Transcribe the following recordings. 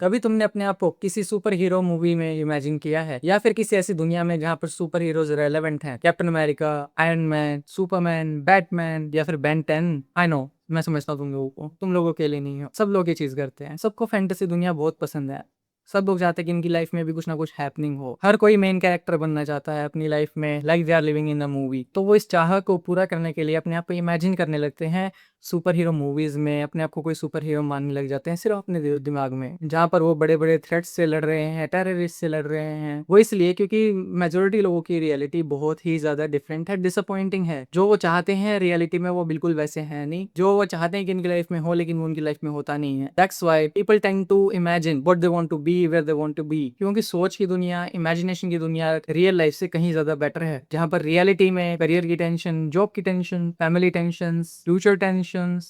कभी तुमने अपने आप को किसी सुपर हीरो मूवी में इमेजिन किया है या फिर किसी ऐसी दुनिया में जहाँ पर सुपर हीरोज रेलेवेंट हैं? Captain America, iron man, Superman, Batman या फिर बेन 10। आई नो, मैं समझता हूँ तुम लोगों के लिए नहीं हो। सब लोग ये चीज करते हैं। सबको फैंटेसी दुनिया बहुत पसंद है। सब लोग चाहते हैं कि इनकी लाइफ में भी कुछ ना कुछ हैपनिंग हो। हर कोई मेन कैरेक्टर बनना चाहता है अपनी लाइफ में, like they are living in a movie. तो वो इस चाह को पूरा करने के लिए अपने आप को इमेजिन करने लगते हैं सुपर हीरो मूवीज में। अपने आप को कोई सुपर हीरो मानने लग जाते हैं सिर्फ अपने दिमाग में, जहाँ पर वो बड़े बड़े थ्रेट्स से लड़ रहे हैं, टेररिस्ट से लड़ रहे हैं। वो इसलिए क्योंकि मेजोरिटी लोगों की रियलिटी बहुत ही ज्यादा डिफरेंट है, डिसअपॉइंटिंग है। जो वो चाहते हैं रियलिटी में वो बिल्कुल वैसे है नहीं। जो वो चाहते हैं कि इनकी लाइफ में हो, लेकिन वो उनकी लाइफ में होता नहीं है। That's why people tend to imagine what they want to be, where they want to be. क्योंकि सोच की दुनिया, इमेजिनेशन की दुनिया रियल लाइफ से कहीं ज्यादा बेटर है। जहाँ पर रियलिटी में करियर की टेंशन, जॉब की tension, family tension, future tension,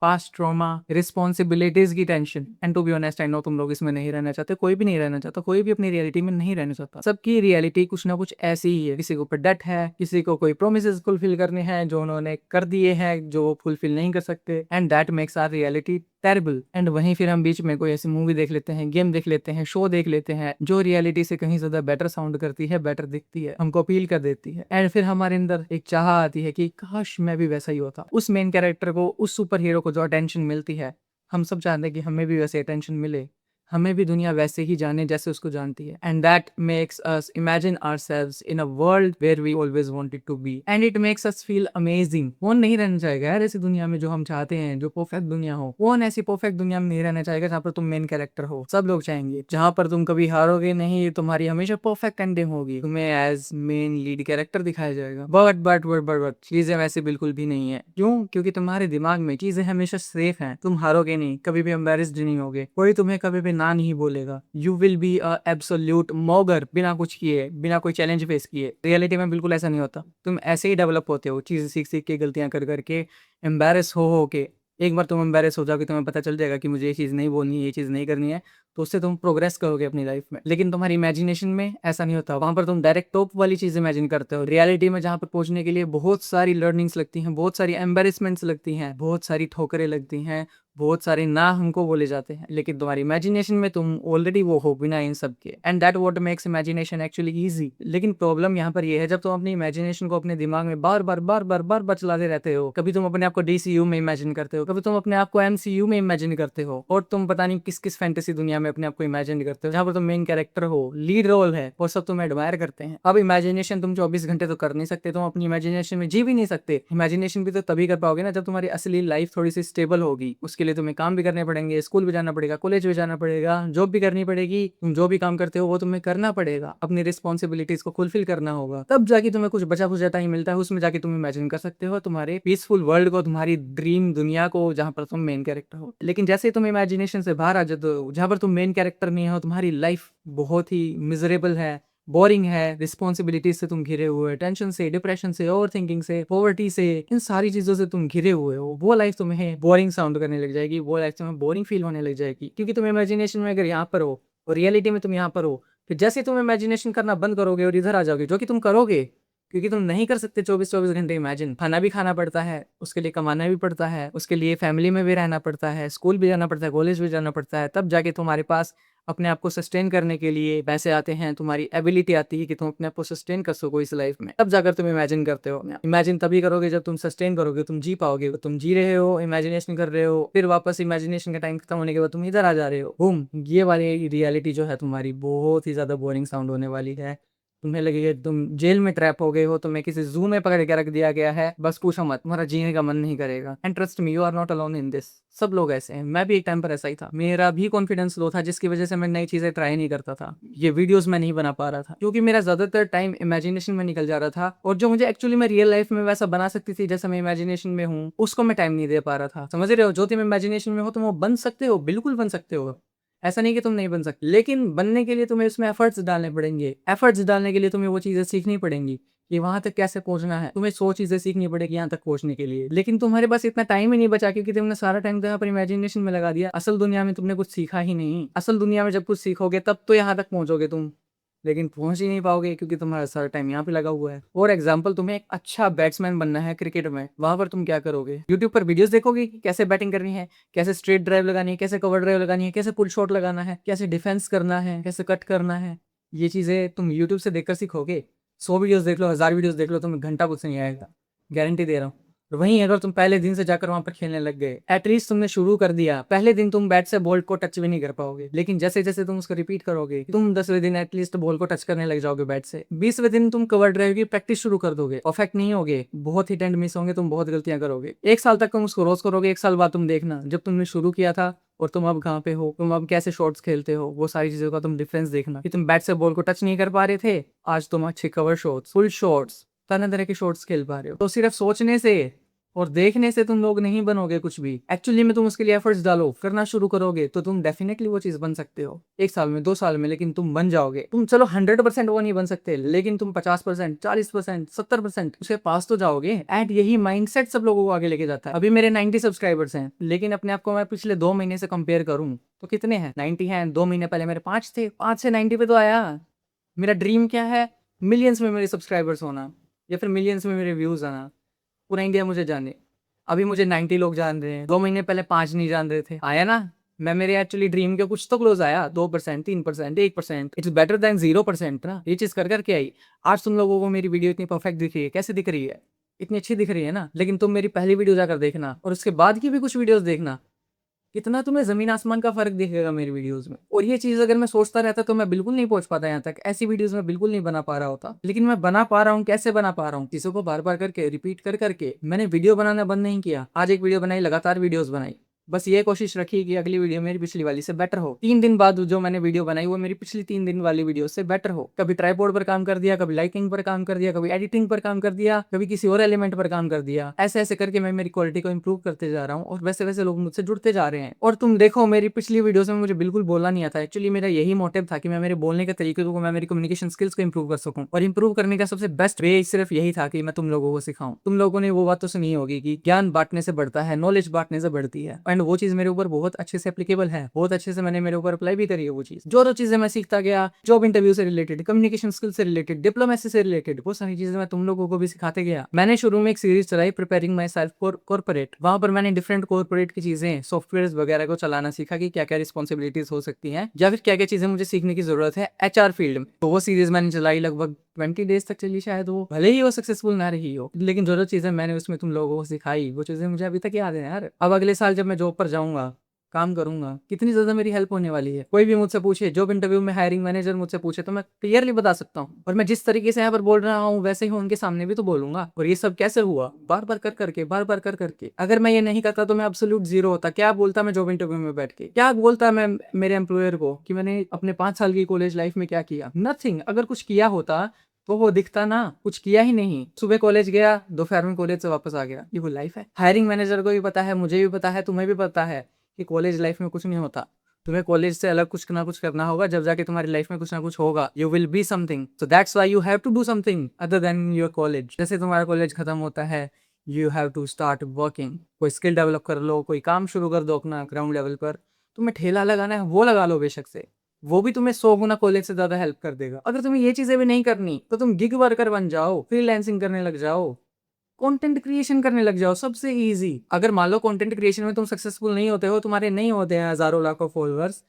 past trauma, responsibilities की tension. And to be honest, I know तुम लोग इसमें नहीं रहना चाहते। कोई भी नहीं रहना चाहता, कोई भी अपनी रियलिटी में नहीं रहना चाहता। सबकी रियलिटी कुछ ना कुछ ऐसी ही है। किसी को ऊपर डेट है, किसी को कोई प्रोमिस फुलफिल करने हैं जो उन्होंने कर दिए हैं, जो वो फुलफिल नहीं कर सकते। And that makes our reality terrible. And वहीं फिर हम बीच में कोई ऐसी मूवी देख लेते हैं, गेम देख लेते हैं, शो देख लेते हैं जो रियलिटी से कहीं ज्यादा बेटर साउंड करती है, बेटर दिखती है, हमको अपील कर देती है। एंड फिर हमारे अंदर एक चाह आती है कि काश मैं भी वैसा ही होता। उस मेन कैरेक्टर को, उस सुपर हीरो को जो अटेंशन मिलती है, हम सब चाहते हैं कि हमें भी वैसे अटेंशन मिले, हमें भी दुनिया वैसे ही जाने जैसे उसको जानती है। And that makes us imagine ourselves in a world where we always wanted to be, and it makes us feel amazing. कौन नहीं रहना चाहेगा यार ऐसी दुनिया में जो हम चाहते हैं, जो परफेक्ट दुनिया हो? कौन ऐसी परफेक्ट दुनिया में नहीं रहना चाहेगा जहाँ पर तुम मेन कैरेक्टर हो? सब लोग चाहेंगे जहाँ पर तुम कभी हारोगे नहीं, तुम्हारी हमेशा परफेक्ट एंडिंग होगी, तुम्हें एज मेन लीड कैरेक्टर दिखाया जाएगा। बट चीजें वैसे बिल्कुल भी नहीं है। क्यों? क्योंकि तुम्हारे दिमाग में चीजें हमेशा सेफ हैं। तुम हारोगे नहीं, कभी भी एम्बेरस्ड नहीं होगे, कोई तुम्हें कभी भी ना नहीं बोलेगा। You will be a absolute mogger, बिना कुछ किए, बिना कोई चैलेंज फेस किए। रियलिटी में बिल्कुल ऐसा नहीं होता। तुम ऐसे ही डेवलप होते हो, चीजें सीख सीख के, गलतियां कर करके, एम्बेरस हो के। एक बार तुम एम्बेरस हो जाओगे, तुम्हें पता चल जाएगा कि मुझे ये चीज़ नहीं बोलनी है, ये चीज़ नहीं करनी है, तो उससे तुम प्रोग्रेस करोगे अपनी लाइफ में। लेकिन तुम्हारी इमेजिनेशन में ऐसा नहीं होता। वहां पर तुम डायरेक्ट टॉप वाली चीज़ इमेजिन करते हो। रियलिटी में जहाँ पर पहुंचने के लिए बहुत सारी लर्निंग्स लगती हैं, बहुत सारी एम्बेरसमेंट्स लगती हैं, बहुत सारी ठोकरें लगती हैं, बहुत सारे ना हमको बोले जाते हैं। लेकिन तुम्हारी इमेजिनेशन में तुम ऑलरेडी वो हो बिना इन सब के। And that what makes imagination actually easy. लेकिन प्रॉब्लम यहाँ पर ये है, जब तुम अपनी इमेजिनेशन को अपने दिमाग में बार बार चलाते रहते हो। कभी तुम अपने आप को डीसीयू में इमेजिन करते हो, कभी तुम अपने आप को एमसीयू में इमेजिन करते हो, और तुम पता नहीं किस किस फैंटेसी दुनिया में अपने आप को इमेजिन करते हो, जहाँ पर तुम मेन कैरेक्टर हो, लीड रोल है, और सब तुम्हें एडमायर करते हैं। अब इमेजिनेशन तुम 24 घंटे तो कर नहीं सकते, तुम अपनी इमेजिनेशन में जी भी नहीं सकते। इमेजिनेशन भी तो तभी कर पाओगे ना जब तुम्हारी असली लाइफ थोड़ी सी स्टेबल होगी। उसके लिए तुम्हें काम भी करने पड़ेंगे, स्कूल भी जाना पड़ेगा, कॉलेज भी जाना पड़ेगा, जॉब भी करनी पड़ेगी। तुम जो भी काम करते हो वो तुम्हें करना पड़ेगा, अपनी रिस्पॉन्सिबिलिटीज को फुलफिल करना होगा। तब जाके तुम्हें कुछ बचा खुचा टाइम मिलता है, उसमें जाके तुम इमेजिन कर सकते हो तुम्हारे पीसफुल वर्ल्ड को, तुम्हारी ड्रीम दुनिया को, जहां पर तुम मेन कैरेक्टर हो। लेकिन जैसे ही तुम इमेजिनेशन से बाहर आ जाते हो, जहां पर तुम मेन कैरेक्टर नहीं हो, तुम्हारी लाइफ बहुत ही मिजरेबल है, बोरिंग है, रिस्पॉन्सिबिलिटीज से तुम घिरे हुए, टेंशन से, डिप्रेशन से, ओवर थिंकिंग से, पॉवर्टी से, इन सारी चीजों से तुम घिरे हुए हो। वो लाइफ तुम्हें बोरिंग साउंड करने लग जाएगी, वो लाइफ तुम्हें बोरिंग फील होने लग जाएगी। क्योंकि तुम इमेजिनेशन में अगर यहाँ पर हो और रियलिटी में तुम यहाँ पर हो, फिर जैसे तुम इमेजिनेशन करना बंद करोगे और इधर आ जाओगे, जो कि तुम करोगे, क्योंकि तुम नहीं कर सकते 24-24 घंटे इमेजिन। खाना भी खाना पड़ता है, उसके लिए कमाना भी पड़ता है, उसके लिए फैमिली में भी रहना पड़ता है, स्कूल भी जाना पड़ता है, कॉलेज भी जाना पड़ता है। तब जाके तुम्हारे पास अपने आप को सस्टेन करने के लिए पैसे आते हैं, तुम्हारी एबिलिटी आती है कि तुम अपने आप को सस्टेन कर सको इस लाइफ में। तब जाकर तुम इमेजिन करते हो। इमेजिन तभी करोगे जब तुम सस्टेन करोगे, तुम जी पाओगे। तुम जी रहे हो, इमेजिनेशन कर रहे हो, फिर वापस इमेजिनेशन का टाइम खत्म होने के बाद तुम इधर आ जा रहे हो, बूम, ये वाली रियलिटी जो है तुम्हारी बहुत ही ज्यादा बोरिंग साउंड होने वाली है। तुम्हें लगेगा तुम जेल में ट्रैप हो गए हो, तुम्हें किसी जू में पकड़ के रख दिया गया है। बस पूछो मत, तुम्हारा जीने का मन नहीं करेगा। And trust me, you are not alone in this. सब लोग ऐसे हैं, मैं भी एक टाइम पर ऐसा ही था। मेरा भी कॉन्फिडेंस लो था, जिसकी वजह से मैं नई चीजें ट्राई नहीं करता था। ये वीडियोस मैं नहीं बना पा रहा था क्योंकि मेरा ज्यादातर टाइम इमेजिनेशन में निकल जा रहा था, और जो मुझे एक्चुअली मैं रियल लाइफ में वैसा बना सकती थी जैसा मैं इमेजिनेशन में हूँ, उसको मैं टाइम नहीं दे पा रहा था। समझ रहे हो? जो तुम इमेजिनेशन में हो तुम वो बन सकते हो, बिल्कुल बन सकते हो। ऐसा नहीं कि तुम नहीं बन सकते, लेकिन बनने के लिए तुम्हें उसमें एफर्ट्स डालने पड़ेंगे। एफर्ट्स डालने के लिए तुम्हें वो चीजें सीखनी पड़ेंगी कि वहां तक कैसे पहुंचना है। तुम्हें 100 चीजें सीखनी पड़ेगी यहाँ तक पहुंचने के लिए, लेकिन तुम्हारे पास इतना टाइम ही नहीं बचा, क्योंकि तुमने सारा टाइम तो यहाँ पर इमेजिनेशन में लगा दिया। असल दुनिया में तुमने कुछ सीखा ही नहीं। असल दुनिया में जब कुछ सीखोगे तब तो यहाँ तक पहुंचोगे तुम। लेकिन पहुंच ही नहीं पाओगे क्योंकि तुम्हारा सारा टाइम यहाँ पे लगा हुआ है। और एग्जाम्पल, तुम्हें एक अच्छा बैट्समैन बनना है क्रिकेट में, वहां पर तुम क्या करोगे? यूट्यूब पर वीडियोस देखोगे कि कैसे बैटिंग करनी है, कैसे स्ट्रेट ड्राइव लगानी है, कैसे कवर ड्राइव लगानी है, कैसे पुल शॉट लगाना है, कैसे डिफेंस करना है, कैसे कट करना है। ये चीजें तुम यूट्यूब से देखकर सीखोगे। 100 वीडियोस देख लो, 1000 वीडियोस देख लो, तुम्हें घंटा कुछ नहीं आएगा, गारंटी दे रहा हूँ। और वहीं अगर तुम पहले दिन से जाकर वहां पर खेलने लग गए, एटलीस्ट तुमने शुरू कर दिया, पहले दिन तुम बैट से बॉल को टच भी नहीं कर पाओगे, लेकिन जैसे जैसे तुम उसको रिपीट करोगे, तुम 10वें दिन एटलीस्ट बॉल को टच करने लग जाओगे बैट से। 20वें दिन तुम कवर ड्राइव की प्रैक्टिस शुरू कर दोगे। परफेक्ट नहीं होगे, बहुत हिट एंड मिस होंगे, तुम बहुत गलतियां करोगे। 1 साल तक तुम उसको रोज करोगे। 1 साल बाद तुम देखना, जब तुमने शुरू किया था और तुम अब कहाँ पे हो, तुम अब कैसे शॉट्स खेलते हो, वो सारी चीजों का तुम डिफरेंस देखना कि तुम बैट से बॉल को टच नहीं कर पा रहे थे, आज तुम अच्छे कवर शॉट्स, फुल शॉट्स, तरह तरह के शॉट्स खेल पा रहे हो। तो सिर्फ सोचने से और देखने से तुम लोग नहीं बनोगे कुछ भी। एक्चुअली में तुम उसके लिए एफर्ट्स डालो, करना शुरू करोगे तो तुम डेफिनेटली वो चीज बन सकते हो। 1 साल में, 2 साल में, लेकिन तुम बन जाओगे। तुम चलो 100% वो नहीं बन सकते, लेकिन तुम 50%, 40%, 70% उसके पास तो जाओगे। एंड यही माइंडसेट सब लोगों को आगे लेके जाता है। अभी मेरे 90 सब्सक्राइबर्स हैं, लेकिन अपने आप को मैं पिछले 2 महीने से कंपेयर करूं तो कितने हैं? 90 हैं। 2 महीने पहले मेरे 5 थे, 5 से 90 पे तो आया। मेरा ड्रीम क्या है? मिलियंस में मेरे सब्सक्राइबर्स होना, या फिर मिलियंस में मेरे व्यूज आना, पूरा इंडिया मुझे जाने। अभी मुझे 90 लोग जान रहे हैं, 2 महीने पहले 5 नहीं जान रहे थे। आया ना? मैं मेरे एक्चुअली ड्रीम के कुछ तो क्लोज आया। 2%, 3%, 1%। इट्स बेटर देन 0% ना। ये चीज कर करके आई। आज तुम लोगों को मेरी वीडियो इतनी परफेक्ट दिख रही है। कैसे दिख रही है? इतनी अच्छी दिख रही है ना। लेकिन तुम मेरी पहली वीडियो जाकर देखना और उसके बाद की भी कुछ वीडियोस देखना, कितना तुम्हें जमीन आसमान का फर्क दिखेगा मेरी वीडियोस में। और ये चीज अगर मैं सोचता रहता तो मैं बिल्कुल नहीं पहुंच पाता यहाँ तक। ऐसी वीडियोस में बिल्कुल नहीं बना पा रहा होता, लेकिन मैं बना पा रहा हूँ। कैसे बना पा रहा हूँ? चीजों को बार बार करके रिपीट कर करके। मैंने वीडियो बनाना बंद नहीं किया। आज एक वीडियो बनाई, लगातार वीडियोस बनाई। बस ये कोशिश रखी कि अगली वीडियो मेरी पिछली वाली से बेटर हो। 3 दिन बाद जो मैंने वीडियो बनाई वो मेरी पिछली 3 दिन वाली वीडियो से बेटर हो। कभी ट्राइपॉड पर काम कर दिया, कभी लाइटिंग पर काम कर दिया, कभी एडिटिंग पर काम कर दिया, कभी किसी और एलिमेंट पर काम कर दिया। ऐसे ऐसे करके मैं मेरी क्वालिटी को इंप्रूव करते जा रहा हूँ और वैसे वैसे लोग मुझसे जुड़ते जा रहे हैं। और तुम देखो, मेरी पिछली वीडियोस में मुझे बिल्कुल बोलना नहीं आता। एक्चुअली मेरा यही मोटिव था कि मैं मेरे बोलने के तरीके को, मैं मेरी कम्युनिकेशन स्किल्स को इंप्रूव कर सकूं। और इंप्रूव करने का सबसे बेस्ट वे सिर्फ यही था कि मैं तुम लोगों को सिखाऊं। तुम लोगों ने वो बात तो सुनी होगी कि ज्ञान बांटने से बढ़ता है, नॉलेज बांटने से बढ़ती है। एंड वो चीज मेरे ऊपर बहुत अच्छे से एप्लीकेबल है, बहुत अच्छे से मैंने मेरे ऊपर अप्लाई भी करी है वो चीज। जो चीजें मैं सीखता गया, जॉब इंटरव्यू से रिलेटेड, कम्युनिकेशन स्किल से रिलेटेड, डिप्लोमेसी से रिलेटेड, वो सारी चीजें मैं तुम लोगों को भी सिखाते गया। मैंने शुरू में एक सीरीज चलाई, preparing my self for corporate. वहां पर मैंने डिफरेंट कॉर्पोरेट की चीजें, सॉफ्टवेयर वगैरह को चलाना सीखा कि क्या क्या रिस्पॉन्सिबिलिटीज हो सकती हैं, या फिर क्या क्या चीजें मुझे सीखने की जरूरत है एचआर फील्ड में। तो वो सीरीज मैंने चलाई, लगभग 20 डेज तक चली शायद। वो भले ही वो सक्सेसफुल ना रही हो, लेकिन जो जो चीजें मैंने उसमें तुम लोगों को सिखाई, वो चीजें मुझे अभी तक याद है यार। अब अगले साल जब मैं जॉब पर जाऊंगा, काम करूंगा, कितनी ज्यादा मेरी हेल्प होने वाली है। कोई भी मुझसे पूछे, जॉब इंटरव्यू में हायरिंग मैनेजर मुझसे पूछे, तो मैं क्लियरली बता सकता हूँ। और मैं जिस तरीके से यहाँ पर बोल रहा हूँ वैसे ही उनके सामने भी तो बोलूंगा। और ये सब कैसे हुआ? बार बार कर करके, बार बार कर करके। अगर मैं ये नहीं करता तो मैं एब्सोल्यूट जीरो होता। क्या बोलता मैं जॉब इंटरव्यू में बैठ के? क्या बोलता मैं मेरे एम्प्लॉयर को कि मैंने अपने 5 साल की कॉलेज लाइफ में क्या किया? नथिंग। अगर कुछ किया होता तो वो दिखता ना। कुछ किया ही नहीं। सुबह कॉलेज गया, दोपहर में कॉलेज से वापस आ गया। ये वो लाइफ है? हायरिंग मैनेजर को भी पता है, मुझे भी पता है, तुम्हें भी पता है कि कॉलेज लाइफ में कुछ नहीं होता। तुम्हें कॉलेज से अलग कुछ ना कुछ करना होगा, जब जाके तुम्हारी लाइफ में कुछ ना कुछ होगा। You will be something, so that's why you have to do something other than your college. जैसे तुम्हारा कॉलेज खत्म होता है, you have to start working. कोई स्किल डेवलप कर लो, कोई काम शुरू कर दो अपना ग्राउंड लेवल पर। तुम्हें ठेला लगाना है वो लगा लो बेशक से, वो भी तुम्हें 100 गुना कॉलेज से ज्यादा हेल्प कर देगा। अगर तुम्हें ये चीजें भी नहीं करनी तो तुम गिग वर्कर बन जाओ, फ्रीलांसिंग करने लग जाओ, कंटेंट क्रिएशन करने लग जाओ। सबसे इजी। अगर मान लो कंटेंट क्रिएशन में तुम सक्सेसफुल नहीं होते हो, तुम्हारे नहीं होते हैं हजारों लाखों फॉलोअर्स,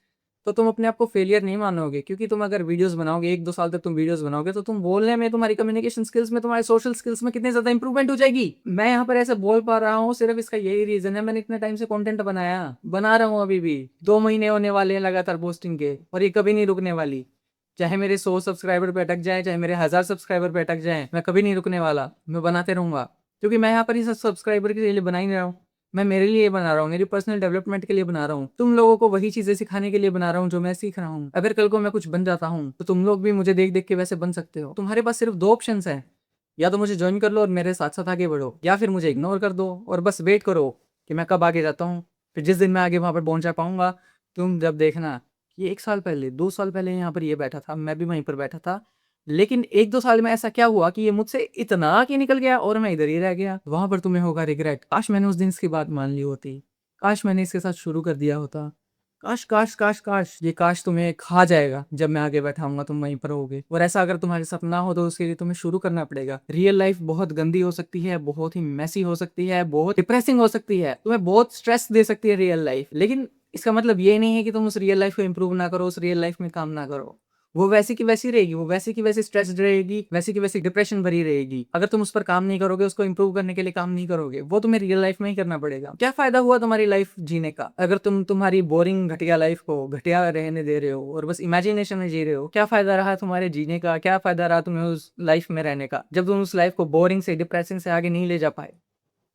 तो तुम अपने आप को फेलियर नहीं मानोगे। क्योंकि तुम अगर वीडियोस बनाओगे, 1-2 साल तक तुम वीडियोस बनाओगे, तो तुम बोलने में, तुम्हारी कम्युनिकेशन स्किल्स में, तुम्हारे सोशल स्किल्स में कितनी ज्यादा इंप्रूवमेंट हो जाएगी। मैं यहाँ पर ऐसे बोल पा रहा हूँ, सिर्फ इसका यही रीजन है, मैंने इतने टाइम से कंटेंट बनाया, बना रहा हूँ। अभी भी 2 महीने होने वाले हैं लगातार पोस्टिंग के, और ये कभी नहीं रुकने वाली। चाहे मेरे 100 सब्सक्राइबर पे अटक जाए, चाहे मेरे 1000 सब्सक्राइबर पे अटक जाए, मैं कभी नहीं रुकने वाला। मैं बनाते रहूंगा। क्योंकि मैं यहाँ पर इस सब्सक्राइबर के लिए बना ही नहीं रहा हूँ, मैं मेरे लिए बना रहा हूँ, मेरी पर्सनल डेवलपमेंट के लिए बना रहा हूँ। तुम लोगों को वही चीजें सिखाने के लिए बना रहा हूँ जो मैं सीख रहा हूँ। अगर कल को मैं कुछ बन जाता हूँ तो तुम लोग भी मुझे देख देख के वैसे बन सकते हो। तुम्हारे पास सिर्फ 2 ऑप्शंस हैं, या तो मुझे ज्वाइन कर लो और मेरे साथ साथ आगे बढ़ो, या फिर मुझे इग्नोर कर दो और बस वेट करो कि मैं कब आगे जाता हूँ। फिर जिस दिन मैं आगे वहां पर पहुंच जा पाऊंगा, तुम जब देखना। ये 1 साल पहले, 2 साल पहले यहाँ पर ये बैठा था, मैं भी वहीं पर बैठा था। लेकिन 1-2 साल में ऐसा क्या हुआ कि ये मुझसे इतना आगे निकल गया और मैं इधर ही रह गया। वहां पर तुम्हें होगा रिग्रेट, काश मैंने उस दिन इसकी बात मान ली होती, काश मैंने इसके साथ शुरू कर दिया होता, काश काश काश काश ये काश तुम्हें खा जाएगा जब मैं आगे बैठा हूंगा, तुम वहीं पर होगे। और ऐसा अगर तुम्हारे साथ ना हो तो उसके लिए तुम्हें शुरू करना पड़ेगा। रियल लाइफ बहुत गंदी हो सकती है, बहुत ही मैसी हो सकती है, बहुत डिप्रेसिंग हो सकती है, तुम्हें बहुत स्ट्रेस दे सकती है रियल लाइफ, लेकिन इसका मतलब ये नहीं है कि तुम उस रियल लाइफ को इंप्रूव ना करो, उस रियल लाइफ में काम ना करो। वो वैसी की वैसी रहेगी, वो वैसी की वैसी स्ट्रेस्ड रहेगी, वैसी की वैसी डिप्रेशन भरी रहेगी। अगर तुम उस पर काम नहीं करोगे, उसको इंप्रूव करने के लिए काम नहीं करोगे, वो तुम्हें रियल लाइफ में ही करना पड़ेगा। क्या फायदा हुआ तुम्हारी लाइफ जीने का अगर तुम तुम्हारी बोरिंग घटिया लाइफ को घटिया रहने दे रहे हो और बस इमेजिनेशन में जी रहे हो? क्या फायदा रहा तुम्हारे जीने का, क्या फायदा रहा तुम्हें उस लाइफ में रहने का, जब तुम उस लाइफ को बोरिंग से डिप्रेसिंग से आगे नहीं ले जा पाए,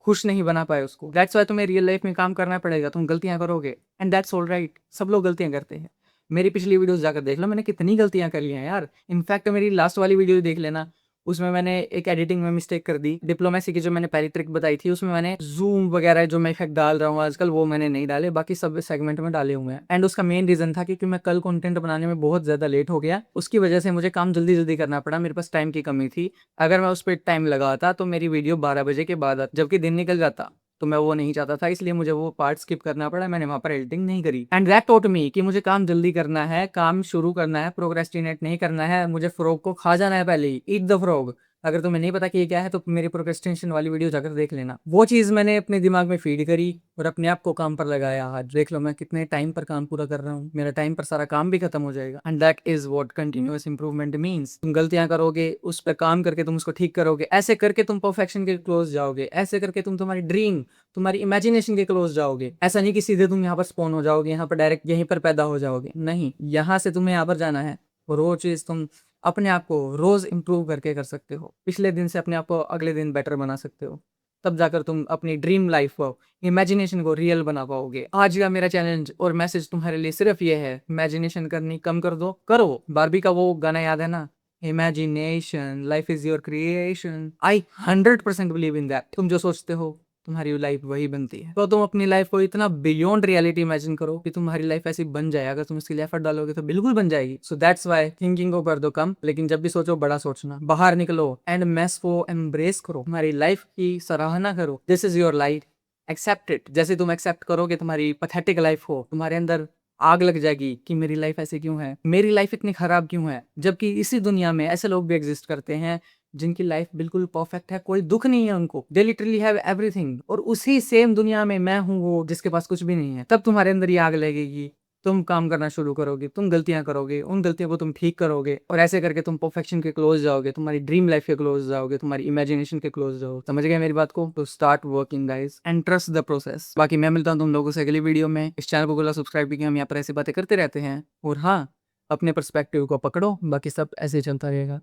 खुश नहीं बना पाए उसको। दैट्स वाई तुम्हें रियल लाइफ में काम करना पड़ेगा। तुम गलतियां करोगे एंड दैट्स ऑल राइट, सब लोग गलतियां करते हैं। मेरी पिछली वीडियोस जाकर देख लो, मैंने कितनी गलतियां करी हैं यार। इनफैक्ट मेरी लास्ट वाली वीडियो देख लेना, उसमें मैंने एक एडिटिंग में मिस्टेक कर दी। डिप्लोमेसी की जो मैंने पहली ट्रिक बताई थी उसमें मैंने जूम वगैरह जो मैं इफेक्ट डाल रहा हूँ आजकल वो मैंने नहीं डाले, बाकी सब सेगमेंट में डाले हुए हैं। एंड उसका मेन रीजन था क्योंकि मैं कल कंटेंट बनाने में बहुत ज्यादा लेट हो गया, उसकी वजह से मुझे काम जल्दी जल्दी करना पड़ा, मेरे पास टाइम की कमी थी। अगर मैं उस पर टाइम लगाता तो मेरी वीडियो 12 बजे के बाद आती, जबकि दिन निकल जाता। तो मैं वो नहीं चाहता था, इसलिए मुझे वो पार्ट स्किप करना पड़ा, मैंने वहां पर एडिटिंग नहीं करी। एंड दैट टॉट मी कि मुझे काम जल्दी करना है, काम शुरू करना है, प्रोक्रेस्टिनेट नहीं करना है, मुझे फ्रॉग को खा जाना है पहले ही, ईट द फ्रॉग। अगर तुम्हें नहीं पता कि ये क्या है तो मेरी प्रोक्रेस्टिनेशन वाली वीडियो जाकर देख लेना। वो चीज मैंने अपने दिमाग में फीड करी और अपने आप को काम पर लगाया। आज देख लो मैं कितने टाइम पर काम पूरा कर रहा हूँ, मेरा टाइम पर सारा काम भी खत्म हो जाएगा। And that is what continuous improvement means. तुम गलतियां करोगे, उस पर काम करके तुम उसको ठीक करोगे, ऐसे करके तुम परफेक्शन के क्लोज जाओगे, ऐसे करके तुम तुम्हारी ड्रीम, तुम्हारी इमेजिनेशन के क्लोज जाओगे। ऐसा नहीं कि सीधे तुम यहाँ पर स्पॉन हो जाओगे, यहाँ पर डायरेक्ट यहीं पर पैदा हो जाओगे, नहीं, यहाँ से तुम्हें यहाँ पर जाना है। और वो चीज तुम अपने आप को रोज इंप्रूव करके कर सकते हो, पिछले दिन से अपने आप को अगले दिन बेटर बना सकते हो, तब जाकर तुम अपनी ड्रीम लाइफ को, इमेजिनेशन को रियल बना पाओगे। आज का मेरा चैलेंज और मैसेज तुम्हारे लिए सिर्फ ये है, इमेजिनेशन करनी कम कर दो, करो। बारबी का वो गाना याद है ना, imagination life is your creation. I 100% believe in that. तुम जो सोचते हो तुम्हारी लाइफ वही बनती है। तो तुम अपनी लाइफ को इतना बियॉन्ड रियलिटी इमेजिन करो कि तुम्हारी लाइफ ऐसी बन जाए। अगर तुम इसके लिए एफर्ट डालोगे तो बिल्कुल बन जाएगी। सो दैट्स वाई थिंकिंग को कर दो कम, लेकिन जब भी सोचो बड़ा सोचना। बाहर निकलो एंड मैस को एम्ब्रेस करो, तुम्हारी लाइफ की सराहना करो। This is your life, accept it. जैसे तुम एक्सेप्ट करोगे तुम्हारी पथेटिक लाइफ हो, तुम्हारे अंदर आग लग जाएगी कि मेरी लाइफ ऐसे क्यों है, मेरी लाइफ इतनी खराब क्यों है, जबकि इसी दुनिया में ऐसे लोग भी एग्जिस्ट करते हैं जिनकी लाइफ बिल्कुल परफेक्ट है, कोई दुख नहीं है उनको, दे लिटरली हैव एवरीथिंग। और उसी सेम दुनिया में मैं हूँ वो जिसके पास कुछ भी नहीं है। तब तुम्हारे अंदर ये आग लगेगी, तुम काम करना शुरू करोगे, तुम गलतियां करोगे, उन गलतियों को तुम ठीक करोगे, और ऐसे करके तुम परफेक्शन के क्लोज जाओगे, तुम्हारी ड्रीम लाइफ के क्लोज जाओगे, तुम्हारी इमेजिनेशन के क्लोज जाओगे। समझ गए मेरी बात को? तो start working guys and trust the process. बाकी मैं मिलता हूँ तुम लोगों से अगली वीडियो में। इस चैनल को बोला सब्सक्राइब भी, हम यहाँ पर ऐसी बातें करते रहते हैं। और हाँ, अपने पर्सपेक्टिव को पकड़ो, बाकी सब ऐसे चलता रहेगा।